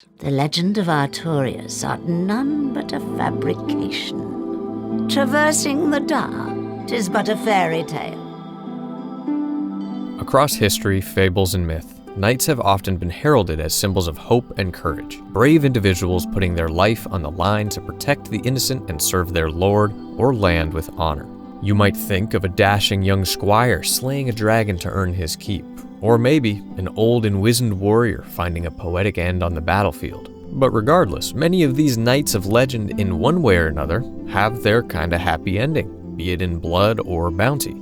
The legend of Artorias sought none but a fabrication. Traversing the dark, 'tis but a fairy tale. Across history, fables, and myth, knights have often been heralded as symbols of hope and courage. Brave individuals putting their life on the line to protect the innocent and serve their lord or land with honor. You might think of a dashing young squire slaying a dragon to earn his keep, or maybe an old and wizened warrior finding a poetic end on the battlefield. But regardless, many of these knights of legend in one way or another have their kinda happy ending, be it in blood or bounty.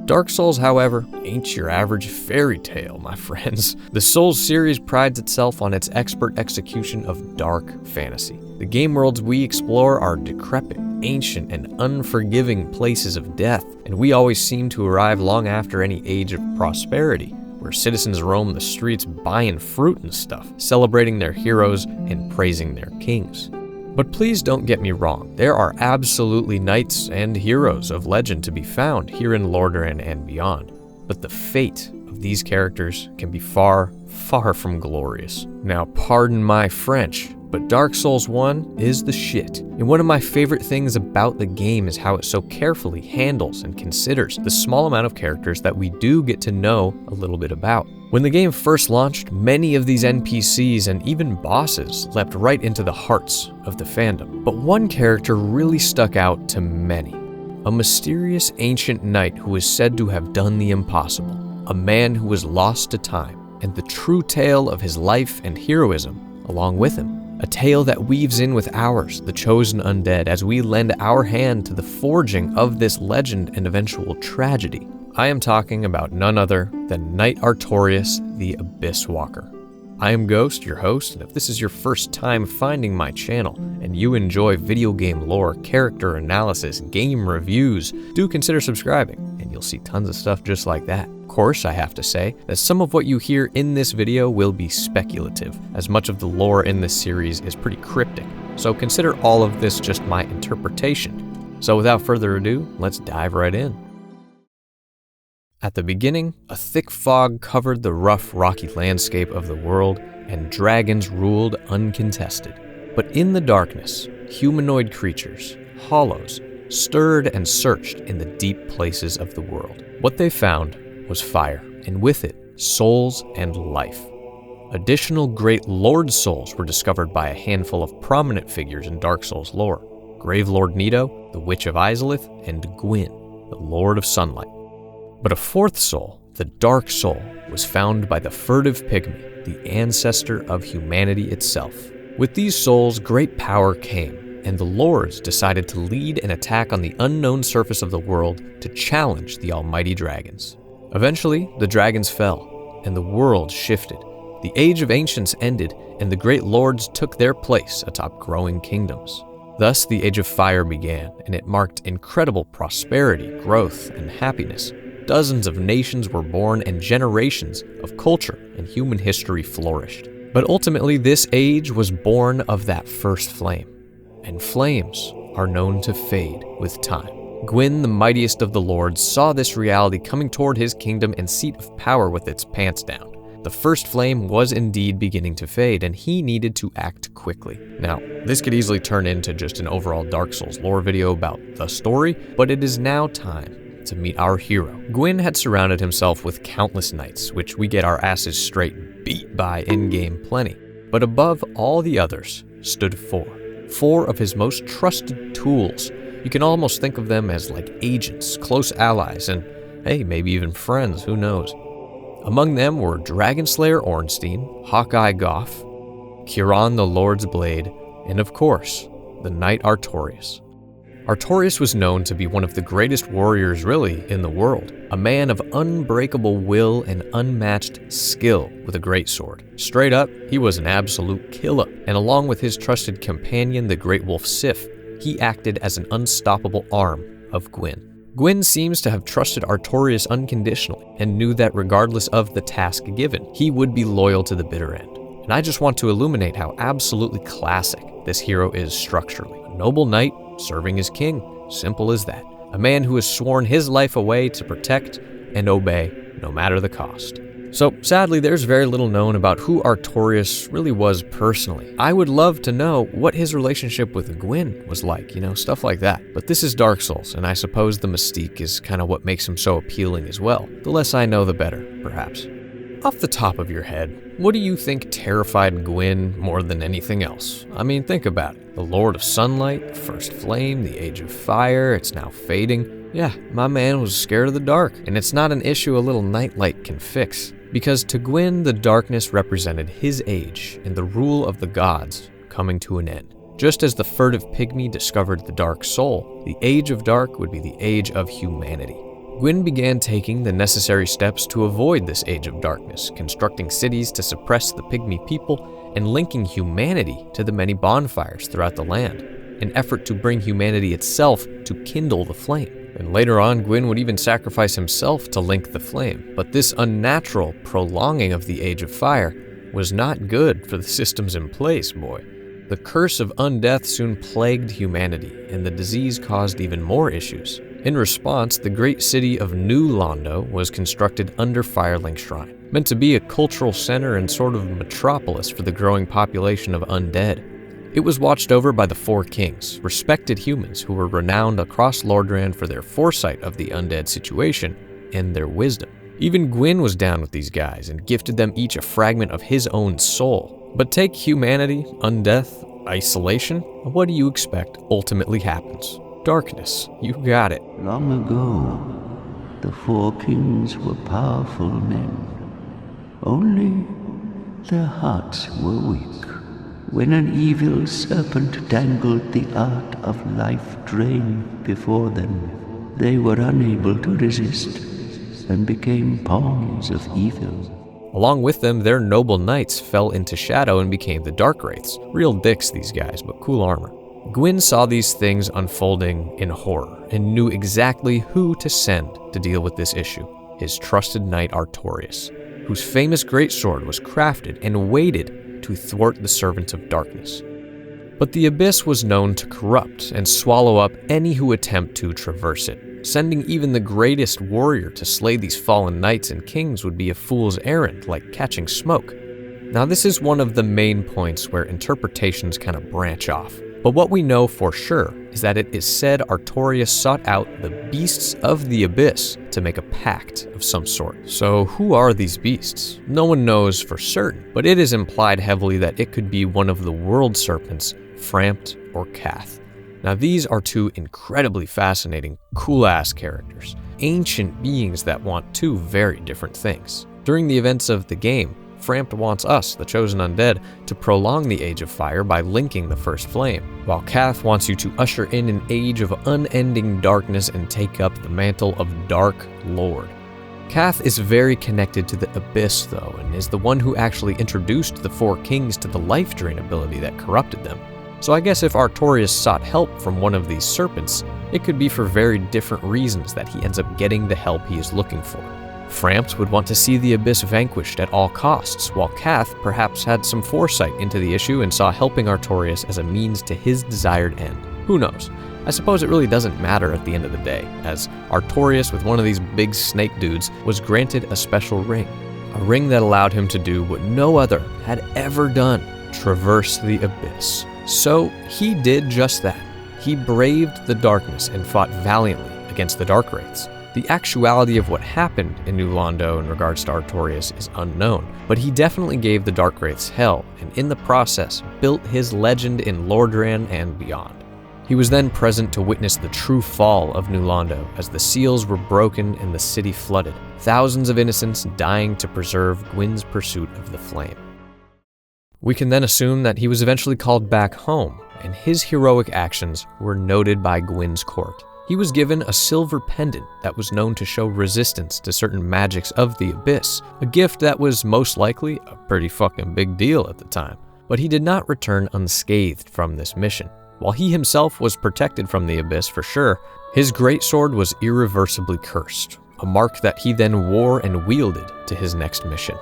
Dark Souls, however, ain't your average fairy tale, my friends. The Souls series prides itself on its expert execution of dark fantasy. The game worlds we explore are decrepit, ancient, and unforgiving places of death, and we always seem to arrive long after any age of prosperity, where citizens roam the streets buying fruit and stuff, celebrating their heroes and praising their kings. But please don't get me wrong, there are absolutely knights and heroes of legend to be found here in Lordaeron and beyond, but the fate of these characters can be far, far from glorious. Now, pardon my French, but Dark Souls 1 is the shit. And one of my favorite things about the game is how it so carefully handles and considers the small amount of characters that we do get to know a little bit about. When the game first launched, many of these NPCs and even bosses leapt right into the hearts of the fandom. But one character really stuck out to many. A mysterious ancient knight who is said to have done the impossible. A man who was lost to time, and the true tale of his life and heroism along with him. A tale that weaves in with ours, the chosen undead, as we lend our hand to the forging of this legend and eventual tragedy. I am talking about none other than Knight Artorias, the Abysswalker. I am Ghost, your host, and if this is your first time finding my channel and you enjoy video game lore, character analysis, game reviews, do consider subscribing, and you'll see tons of stuff just like that. Of course, I have to say that some of what you hear in this video will be speculative, as much of the lore in this series is pretty cryptic, so consider all of this just my interpretation. So without further ado, let's dive right in. At the beginning, a thick fog covered the rough, rocky landscape of the world, and dragons ruled uncontested. But in the darkness, humanoid creatures, hollows, stirred and searched in the deep places of the world. What they found was fire, and with it, souls and life. Additional great Lord souls were discovered by a handful of prominent figures in Dark Souls lore: Gravelord Nito, the Witch of Izalith, and Gwyn, the Lord of Sunlight. But a fourth soul, the Dark Soul, was found by the furtive pygmy, the ancestor of humanity itself. With these souls, great power came, and the lords decided to lead an attack on the unknown surface of the world to challenge the almighty dragons. Eventually, the dragons fell, and the world shifted. The Age of Ancients ended, and the great lords took their place atop growing kingdoms. Thus, the Age of Fire began, and it marked incredible prosperity, growth, and happiness. Dozens of nations were born, and generations of culture and human history flourished. But ultimately, this age was born of that first flame, and flames are known to fade with time. Gwyn, the mightiest of the lords, saw this reality coming toward his kingdom and seat of power with its pants down. The first flame was indeed beginning to fade, and he needed to act quickly. Now, this could easily turn into just an overall Dark Souls lore video about the story, but it is now time to meet our hero. Gwyn had surrounded himself with countless knights, which we get our asses straight beat by in-game plenty. But above all the others stood four of his most trusted tools. You can almost think of them as like agents, close allies, and hey, maybe even friends, who knows. Among them were Dragonslayer Ornstein, Hawkeye Goff, Kiran the Lord's Blade, and of course, the Knight Artorias. Artorias was known to be one of the greatest warriors really in the world, a man of unbreakable will and unmatched skill with a greatsword. Straight up, he was an absolute killer, and along with his trusted companion, the Great Wolf Sif, he acted as an unstoppable arm of Gwyn. Gwyn seems to have trusted Artorias unconditionally and knew that regardless of the task given, he would be loyal to the bitter end. And I just want to illuminate how absolutely classic this hero is structurally. A noble knight serving his king, simple as that. A man who has sworn his life away to protect and obey no matter the cost. So sadly, there's very little known about who Artorias really was personally. I would love to know what his relationship with Gwyn was like, stuff like that. But this is Dark Souls, and I suppose the mystique is kind of what makes him so appealing as well. The less I know, the better, perhaps. Off the top of your head, what do you think terrified Gwyn more than anything else? I mean, think about it. The Lord of Sunlight, the First Flame, the Age of Fire, it's now fading. Yeah, my man was scared of the dark, and it's not an issue a little nightlight can fix. Because to Gwyn, the darkness represented his age and the rule of the gods coming to an end. Just as the furtive pygmy discovered the dark soul, the Age of Dark would be the age of humanity. Gwyn began taking the necessary steps to avoid this age of darkness, constructing cities to suppress the pygmy people and linking humanity to the many bonfires throughout the land, an effort to bring humanity itself to kindle the flame. And later on, Gwyn would even sacrifice himself to link the flame. But this unnatural prolonging of the Age of Fire was not good for the systems in place, boy. The curse of undeath soon plagued humanity, and the disease caused even more issues. In response, the great city of New Londo was constructed under Firelink Shrine, meant to be a cultural center and sort of metropolis for the growing population of undead. It was watched over by the Four Kings, respected humans who were renowned across Lordran for their foresight of the undead situation and their wisdom. Even Gwyn was down with these guys and gifted them each a fragment of his own soul. But take humanity, undeath, isolation, what do you expect ultimately happens? Darkness. You got it. Long ago, the Four Kings were powerful men. Only their hearts were weak. When an evil serpent dangled the art of life drain before them, they were unable to resist and became pawns of evil. Along with them, their noble knights fell into shadow and became the Dark Wraiths. Real dicks, these guys, but cool armor. Gwyn saw these things unfolding in horror and knew exactly who to send to deal with this issue, his trusted knight Artorias, whose famous greatsword was crafted and weighted to thwart the servants of darkness. But the Abyss was known to corrupt and swallow up any who attempt to traverse it. Sending even the greatest warrior to slay these fallen knights and kings would be a fool's errand, like catching smoke. Now this is one of the main points where interpretations kind of branch off. But what we know for sure is that it is said Artorias sought out the beasts of the Abyss to make a pact of some sort. So who are these beasts? No one knows for certain, but it is implied heavily that it could be one of the world serpents, Frampt or Cath. Now these are two incredibly fascinating, cool-ass characters, ancient beings that want two very different things. During the events of the game, Frampt wants us, the chosen undead, to prolong the Age of Fire by linking the First Flame, while Cath wants you to usher in an age of unending darkness and take up the mantle of Dark Lord. Cath is very connected to the Abyss though, and is the one who actually introduced the Four Kings to the life drain ability that corrupted them. So I guess if Artorias sought help from one of these serpents, it could be for very different reasons that he ends up getting the help he is looking for. Frampt would want to see the Abyss vanquished at all costs, while Cath perhaps had some foresight into the issue and saw helping Artorias as a means to his desired end. Who knows? I suppose it really doesn't matter at the end of the day, as Artorias, with one of these big snake dudes, was granted a special ring. A ring that allowed him to do what no other had ever done, traverse the Abyss. So he did just that. He braved the darkness and fought valiantly against the Dark Wraiths. The actuality of what happened in New Londo in regards to Artorias is unknown, but he definitely gave the Dark Wraiths hell, and in the process built his legend in Lordran and beyond. He was then present to witness the true fall of New Londo as the seals were broken and the city flooded, thousands of innocents dying to preserve Gwyn's pursuit of the flame. We can then assume that he was eventually called back home, and his heroic actions were noted by Gwyn's court. He was given a silver pendant that was known to show resistance to certain magics of the Abyss, a gift that was most likely a pretty fucking big deal at the time. But he did not return unscathed from this mission. While he himself was protected from the Abyss for sure, his greatsword was irreversibly cursed, a mark that he then wore and wielded to his next mission.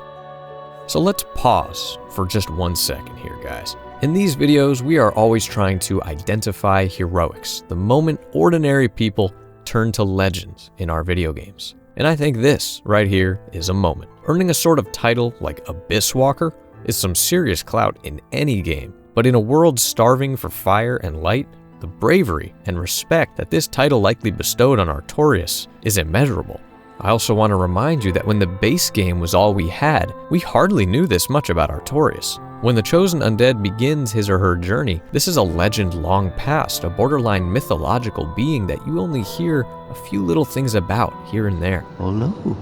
So let's pause for just 1 second here, guys. In these videos, we are always trying to identify heroics, the moment ordinary people turn to legends in our video games. And I think this, right here, is a moment. Earning a sort of title like Abysswalker is some serious clout in any game, but in a world starving for fire and light, the bravery and respect that this title likely bestowed on Artorias is immeasurable. I also want to remind you that when the base game was all we had, we hardly knew this much about Artorias. When the chosen undead begins his or her journey, this is a legend long past, a borderline mythological being that you only hear a few little things about here and there. Although,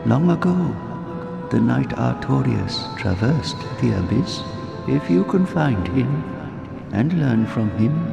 long ago, the knight Artorias traversed the abyss. If you can find him and learn from him,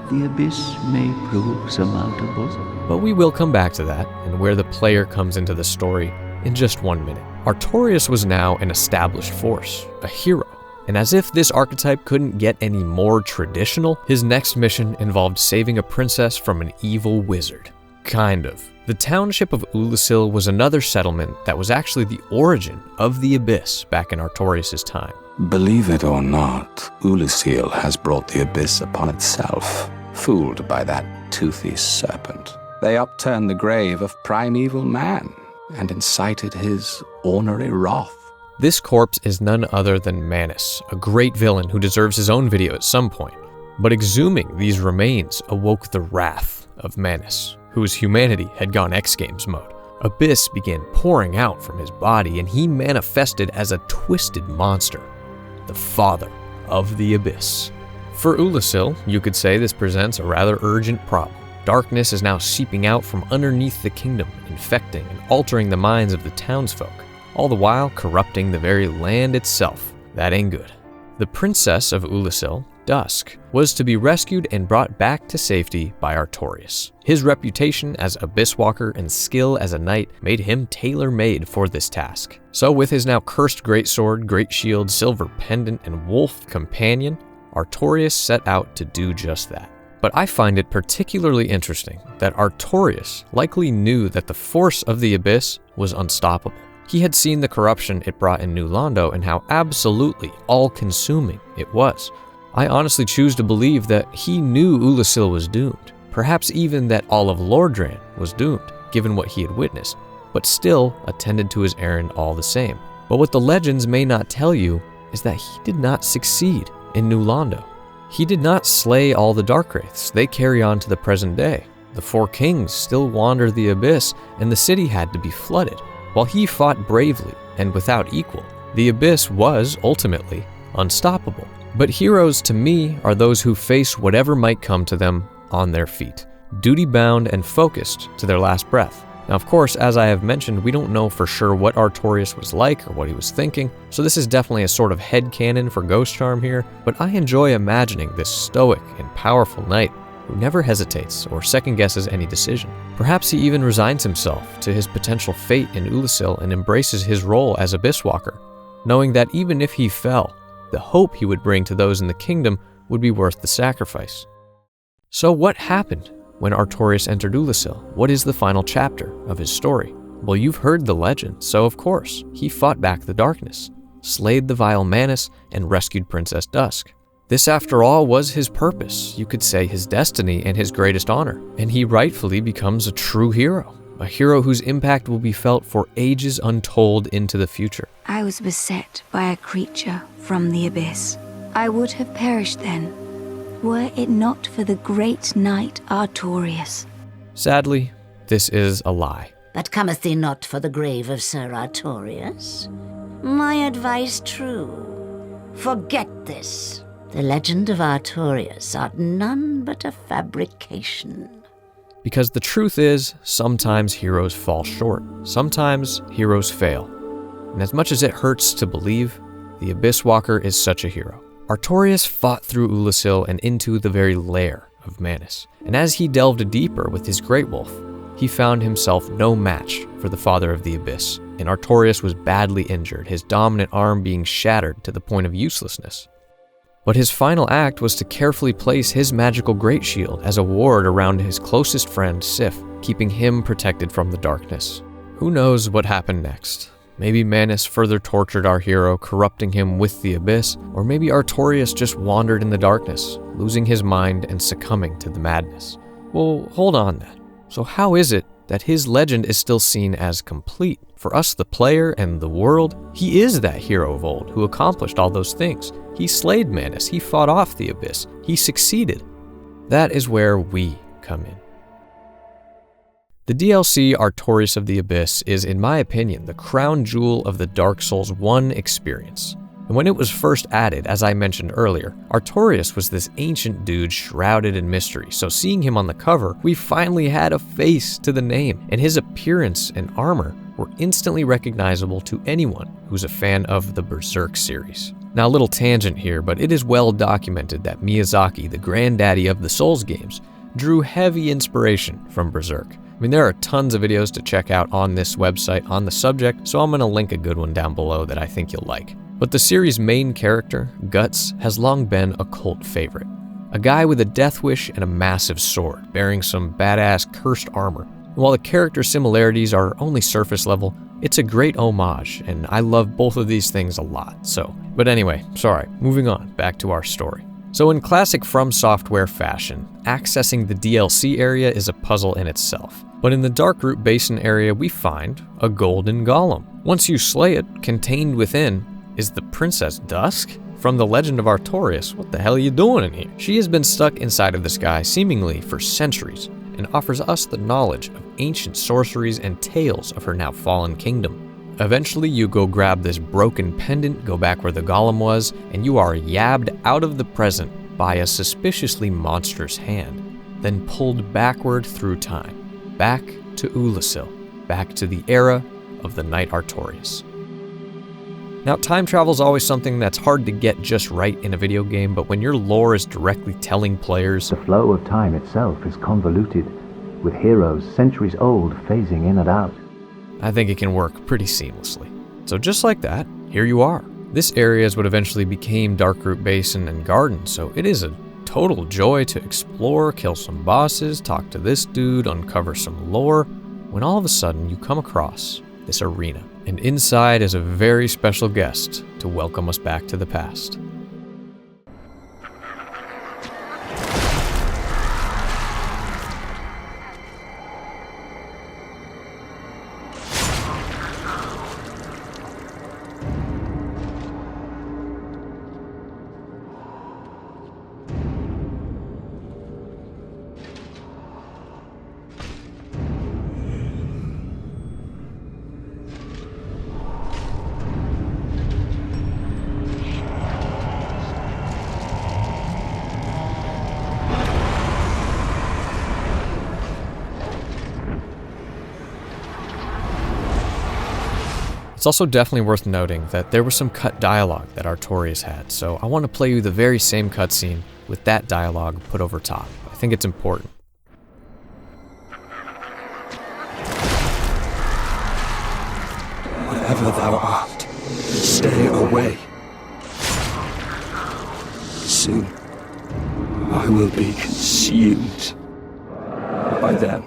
the abyss may prove surmountable. But we will come back to that and where the player comes into the story in just 1 minute. Artorias was now an established force, a hero. And as if this archetype couldn't get any more traditional, his next mission involved saving a princess from an evil wizard. Kind of. The township of Ulasil was another settlement that was actually the origin of the Abyss back in Artorias' time. Believe it or not, Ulasil has brought the Abyss upon itself, fooled by that toothy serpent. They upturned the grave of primeval man and incited his ornery wrath. This corpse is none other than Manus, a great villain who deserves his own video at some point. But exhuming these remains awoke the wrath of Manus, whose humanity had gone X Games mode. Abyss began pouring out from his body, and he manifested as a twisted monster, the father of the Abyss. For Ulasil, you could say this presents a rather urgent problem. Darkness is now seeping out from underneath the kingdom, infecting and altering the minds of the townsfolk, all the while corrupting the very land itself. That ain't good. The princess of Ulasil, Dusk, was to be rescued and brought back to safety by Artorias. His reputation as Abysswalker and skill as a knight made him tailor-made for this task. So with his now cursed greatsword, great shield, silver pendant, and wolf companion, Artorias set out to do just that. But I find it particularly interesting that Artorias likely knew that the force of the Abyss was unstoppable. He had seen the corruption it brought in New Londo and how absolutely all-consuming it was. I honestly choose to believe that he knew Ulasil was doomed, perhaps even that all of Lordran was doomed, given what he had witnessed, but still attended to his errand all the same. But what the legends may not tell you is that he did not succeed in New Londo. He did not slay all the Darkwraiths. They carry on to the present day. The four kings still wander the Abyss, and the city had to be flooded. While he fought bravely and without equal, the Abyss was ultimately unstoppable. But heroes to me are those who face whatever might come to them on their feet, duty-bound and focused to their last breath. Now, of course, as I have mentioned, we don't know for sure what Artorias was like or what he was thinking, so this is definitely a sort of headcanon for Ghost Charm here, but I enjoy imagining this stoic and powerful knight who never hesitates or second-guesses any decision. Perhaps he even resigns himself to his potential fate in Ulasil and embraces his role as Abysswalker, knowing that even if he fell, the hope he would bring to those in the kingdom would be worth the sacrifice. So what happened when Artorias entered Ulasil? What is the final chapter of his story? Well, you've heard the legend, so of course, he fought back the darkness, slayed the vile Manus, and rescued Princess Dusk. This, after all, was his purpose, you could say his destiny and his greatest honor, and he rightfully becomes a true hero, a hero whose impact will be felt for ages untold into the future. I was beset by a creature from the Abyss. I would have perished then, were it not for the great knight Artorias. Sadly, this is a lie. But cometh thee not for the grave of Sir Artorias? My advice true. Forget this. The legend of Artorias art none but a fabrication. Because the truth is, sometimes heroes fall short. Sometimes heroes fail. And as much as it hurts to believe, the Abysswalker is such a hero. Artorias fought through Ulasil and into the very lair of Manus. And as he delved deeper with his Great Wolf, he found himself no match for the father of the Abyss. And Artorias was badly injured, his dominant arm being shattered to the point of uselessness. But his final act was to carefully place his magical great shield as a ward around his closest friend, Sif, keeping him protected from the darkness. Who knows what happened next? Maybe Manus further tortured our hero, corrupting him with the Abyss, or maybe Artorias just wandered in the darkness, losing his mind and succumbing to the madness. Well, hold on then. So how is it that his legend is still seen as complete. For us, the player and the world, he is that hero of old who accomplished all those things. He slayed Manus, he fought off the Abyss, he succeeded. That is where we come in. The DLC Artorias of the Abyss is, in my opinion, the crown jewel of the Dark Souls 1 experience. And when it was first added, as I mentioned earlier, Artorias was this ancient dude shrouded in mystery, so seeing him on the cover, we finally had a face to the name, and his appearance and armor were instantly recognizable to anyone who's a fan of the Berserk series. Now, a little tangent here, but it is well documented that Miyazaki, the granddaddy of the Souls games, drew heavy inspiration from Berserk. I mean, there are tons of videos to check out on this website on the subject, so I'm going to link a good one down below that I think you'll like. But the series' main character, Guts, has long been a cult favorite. A guy with a death wish and a massive sword, bearing some badass cursed armor. And while the character similarities are only surface level, it's a great homage, and I love both of these things a lot, But anyway, sorry, moving on, back to our story. So in classic From Software fashion, accessing the DLC area is a puzzle in itself. But in the Darkroot Basin area, we find a golden golem. Once you slay it, contained within is the Princess Dusk? From the Legend of Artorias, what the hell are you doing in here? She has been stuck inside of this guy seemingly for centuries, and offers us the knowledge of ancient sorceries and tales of her now fallen kingdom. Eventually, you go grab this broken pendant, go back where the golem was, and you are yabbed out of the present by a suspiciously monstrous hand, then pulled backward through time, back to Ulasil, back to the era of the Knight Artorias. Now, time travel is always something that's hard to get just right in a video game, but when your lore is directly telling players, the flow of time itself is convoluted, with heroes centuries old phasing in and out. I think it can work pretty seamlessly. So just like that, here you are. This area is what eventually became Darkroot Basin and Garden, so it is a total joy to explore, kill some bosses, talk to this dude, uncover some lore, when all of a sudden you come across this arena. And inside is a very special guest to welcome us back to the past. It's also definitely worth noting that there was some cut dialogue that Artorias had, so I want to play you the very same cutscene with that dialogue put over top. I think it's important. Whatever thou art, stay away. Soon, I will be consumed by them,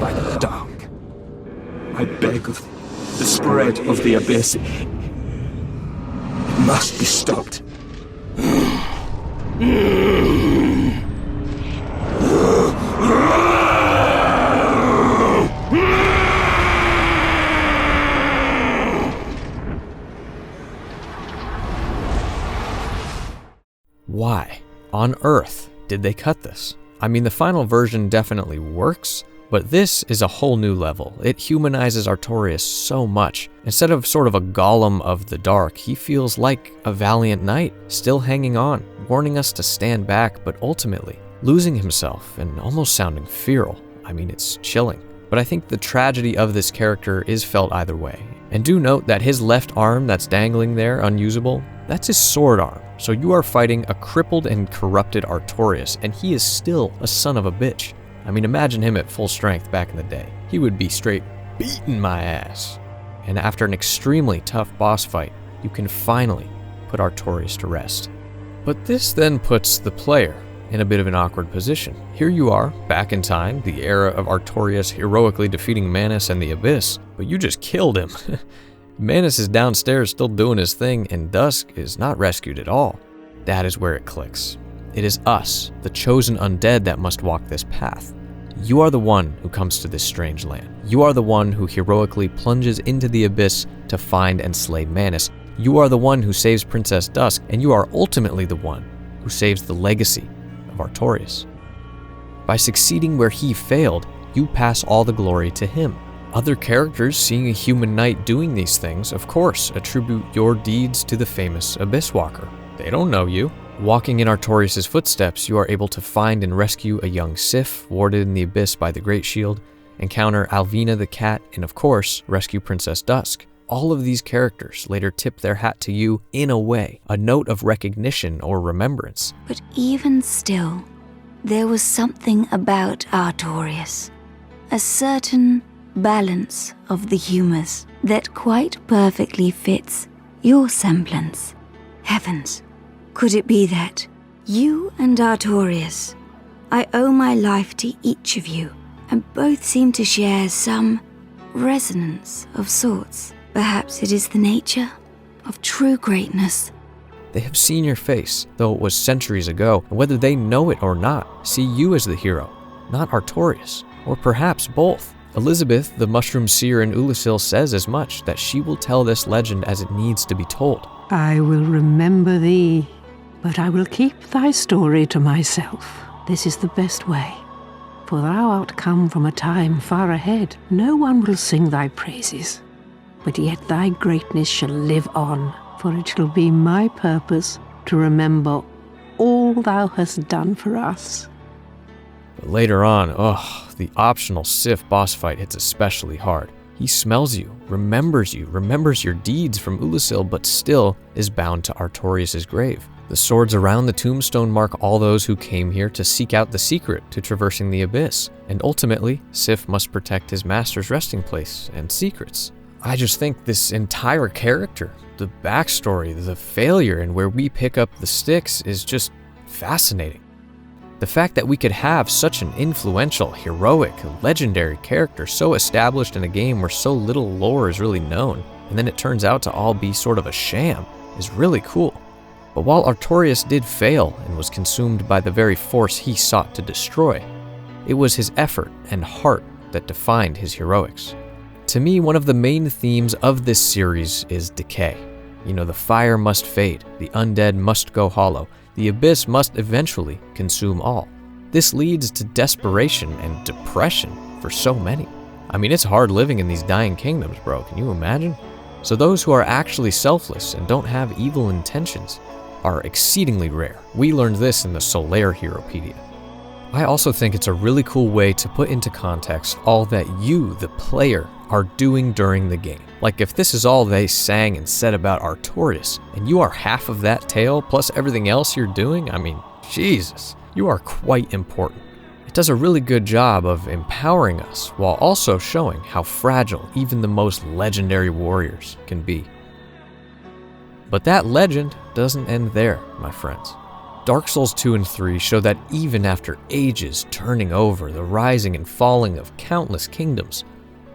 by the dark. I beg of thee, the spread of the Abyss. It must be stopped. Why on earth did they cut this? I mean, the final version definitely works, but this is a whole new level. It humanizes Artorias so much. Instead of sort of a golem of the dark, he feels like a valiant knight, still hanging on, warning us to stand back, but ultimately losing himself and almost sounding feral. I mean, it's chilling. But I think the tragedy of this character is felt either way. And do note that his left arm that's dangling there, unusable, that's his sword arm. So you are fighting a crippled and corrupted Artorias, and he is still a son of a bitch. I mean, imagine him at full strength back in the day. He would be straight beating my ass. And after an extremely tough boss fight, you can finally put Artorias to rest. But this then puts the player in a bit of an awkward position. Here you are, back in time, the era of Artorias heroically defeating Manus and the Abyss, but you just killed him. Manus is downstairs still doing his thing, and Dusk is not rescued at all. That is where it clicks. It is us, the chosen undead, that must walk this path. You are the one who comes to this strange land. You are the one who heroically plunges into the abyss to find and slay Manus. You are the one who saves Princess Dusk, and you are ultimately the one who saves the legacy of Artorias. By succeeding where he failed, you pass all the glory to him. Other characters seeing a human knight doing these things, of course, attribute your deeds to the famous Abysswalker. They don't know you. Walking in Artorias' footsteps, you are able to find and rescue a young Sif warded in the abyss by the Great Shield, encounter Alvina the cat, and of course, rescue Princess Dusk. All of these characters later tip their hat to you in a way, a note of recognition or remembrance. But even still, there was something about Artorias, a certain balance of the humors that quite perfectly fits your semblance. Heavens, could it be that you and Artorias, I owe my life to each of you, and both seem to share some resonance of sorts? Perhaps it is the nature of true greatness. They have seen your face, though it was centuries ago, and whether they know it or not, see you as the hero, not Artorias, or perhaps both. Elizabeth, the mushroom seer in Ulasil, says as much, that she will tell this legend as it needs to be told. I will remember thee, but I will keep thy story to myself. This is the best way, for thou art come from a time far ahead. No one will sing thy praises, but yet thy greatness shall live on, for it shall be my purpose to remember all thou hast done for us. But later on, the optional Sif boss fight hits especially hard. He smells you, remembers your deeds from Ulasil, but still is bound to Artorias' grave. The swords around the tombstone mark all those who came here to seek out the secret to traversing the abyss, and ultimately, Sif must protect his master's resting place and secrets. I just think this entire character, the backstory, the failure, and where we pick up the sticks is just fascinating. The fact that we could have such an influential, heroic, legendary character so established in a game where so little lore is really known, and then it turns out to all be sort of a sham, is really cool. But while Artorias did fail and was consumed by the very force he sought to destroy, it was his effort and heart that defined his heroics. To me, one of the main themes of this series is decay. The fire must fade, the undead must go hollow, the abyss must eventually consume all. This leads to desperation and depression for so many. It's hard living in these dying kingdoms, bro, can you imagine? So those who are actually selfless and don't have evil intentions are exceedingly rare. We learned this in the Solaire Heropedia. I also think it's a really cool way to put into context all that you, the player, are doing during the game. Like if this is all they sang and said about Artorias, and you are half of that tale plus everything else you're doing, Jesus, you are quite important. It does a really good job of empowering us while also showing how fragile even the most legendary warriors can be. But that legend doesn't end there, my friends. Dark Souls 2 and 3 show that even after ages turning over the rising and falling of countless kingdoms,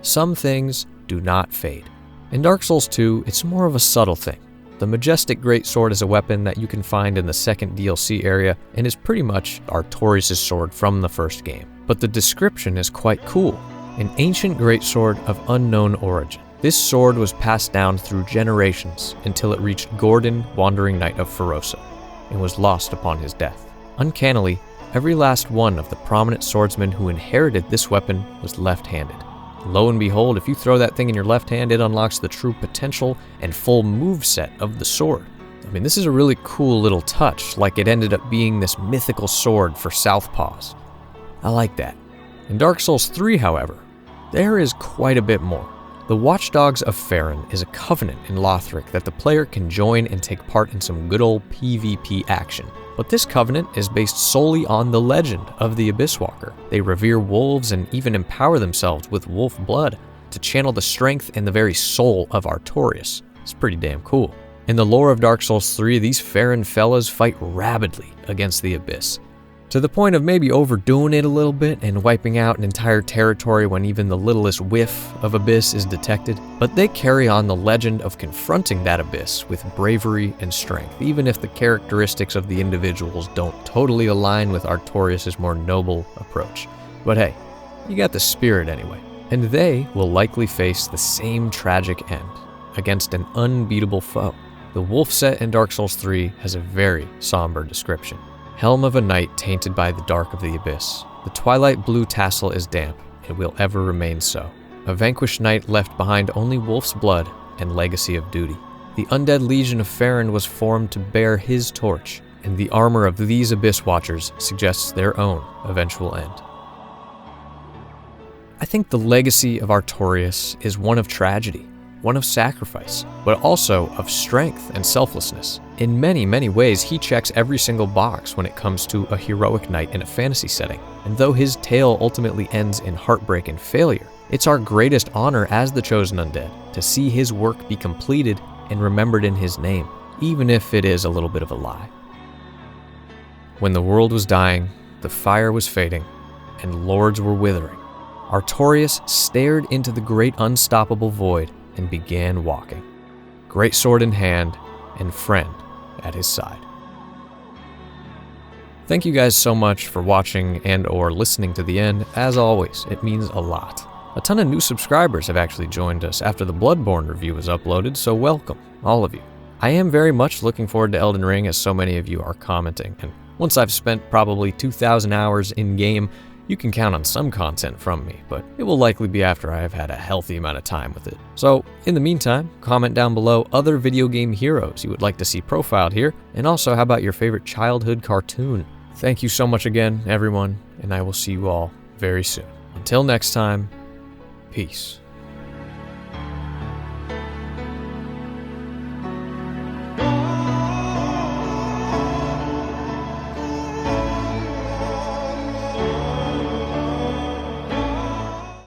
some things do not fade. In Dark Souls 2, it's more of a subtle thing. The majestic greatsword is a weapon that you can find in the second DLC area and is pretty much Artorias' sword from the first game. But the description is quite cool. An ancient greatsword of unknown origin. This sword was passed down through generations until it reached Gordon, Wandering Knight of Ferosa, and was lost upon his death. Uncannily, every last one of the prominent swordsmen who inherited this weapon was left-handed. Lo and behold, if you throw that thing in your left hand, it unlocks the true potential and full moveset of the sword. This is a really cool little touch, like it ended up being this mythical sword for Southpaws. I like that. In Dark Souls 3, however, there is quite a bit more. The Watchdogs of Farron is a covenant in Lothric that the player can join and take part in some good old PvP action. But this covenant is based solely on the legend of the Abysswalker. They revere wolves and even empower themselves with wolf blood to channel the strength and the very soul of Artorias. It's pretty damn cool. In the lore of Dark Souls 3, these Farron fellas fight rabidly against the Abyss, to the point of maybe overdoing it a little bit and wiping out an entire territory when even the littlest whiff of Abyss is detected. But they carry on the legend of confronting that Abyss with bravery and strength, even if the characteristics of the individuals don't totally align with Artorias' more noble approach. But hey, You got the spirit anyway. And they will likely face the same tragic end against an unbeatable foe. The wolf set in Dark Souls 3 has a very somber description. Helm of a knight tainted by the dark of the abyss. The twilight blue tassel is damp and will ever remain so. A vanquished knight left behind only wolf's blood and legacy of duty. The undead legion of Farron was formed to bear his torch, and the armor of these Abyss Watchers suggests their own eventual end. I think the legacy of Artorias is one of tragedy, one of sacrifice, but also of strength and selflessness. In many, many ways, he checks every single box when it comes to a heroic knight in a fantasy setting. And though his tale ultimately ends in heartbreak and failure, it's our greatest honor as the Chosen Undead to see his work be completed and remembered in his name, even if it is a little bit of a lie. When the world was dying, the fire was fading, and lords were withering, Artorias stared into the great unstoppable void and began walking, greatsword in hand and friend at his side. Thank you guys so much for watching and or listening to the end. As always, it means a lot. A ton of new subscribers have actually joined us after the Bloodborne review was uploaded, so welcome, all of you. I am very much looking forward to Elden Ring, as so many of you are commenting, and once I've spent probably 2,000 hours in-game, you can count on some content from me, but it will likely be after I have had a healthy amount of time with it. So, in the meantime, comment down below other video game heroes you would like to see profiled here, and also how about your favorite childhood cartoon? Thank you so much again, everyone, and I will see you all very soon. Until next time, peace.